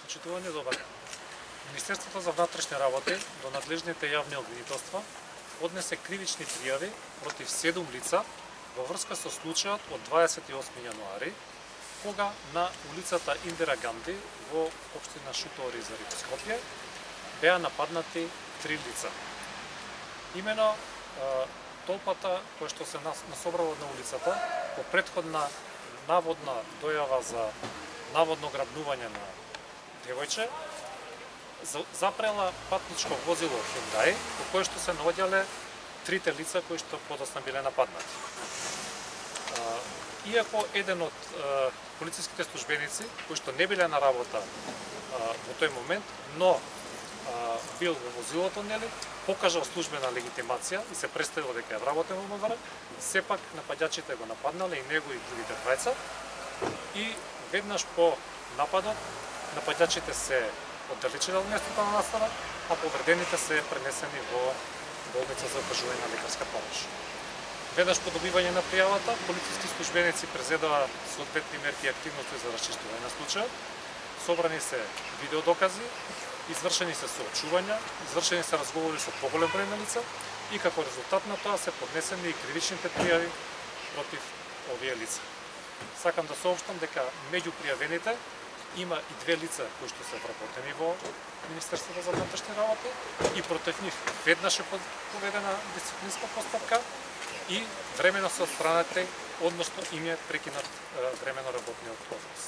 Почитувани добар ден. Министерството за внатрешни работи до надлежните јавни обвинителства поднесе кривични пријави против 7 лица во врска со случајот од 28 јануари, кога на улицата Индира Ганди во општина Шутори за Скопје беа нападнати 3 лица. Имено толпата која што се насобрала на улицата по претходна наводна дојава за наводно грабнување на девојче, запрела патничко возило Hyundai, во кое што се наоѓале трите лица кои што подоцна биле нападнати. Иако еден од полициските службеници, кои што не биле на работа во тој момент, но бил во возилото, нели, покажал службена легитимација и се представил дека е вработен во МВР, сепак нападјачите го нападнале и него и другите тројца, и веднаш по нападот нападјачите се оддалечени од местото на настана, а повредените се пренесени во болница за окажување на лекарска помош. Веднаш по добивање на пријавата, полициски службеници презедаа соодветни мерки и активности за расчистување на случајот. Собрани се видеодокази, извршени се соочувања, извршени се разговори со поголем број на лица и како резултат на тоа се поднесени и кривичните пријави против овие лица. Сакам да соопштам дека меѓу пријавените има и 2 лица кои што се вработени во Министерството за внатрешни работи и против нив веднаш е поведена дисциплинска постапка и времено се отстранети, односно им е прекинат времено работниот однос.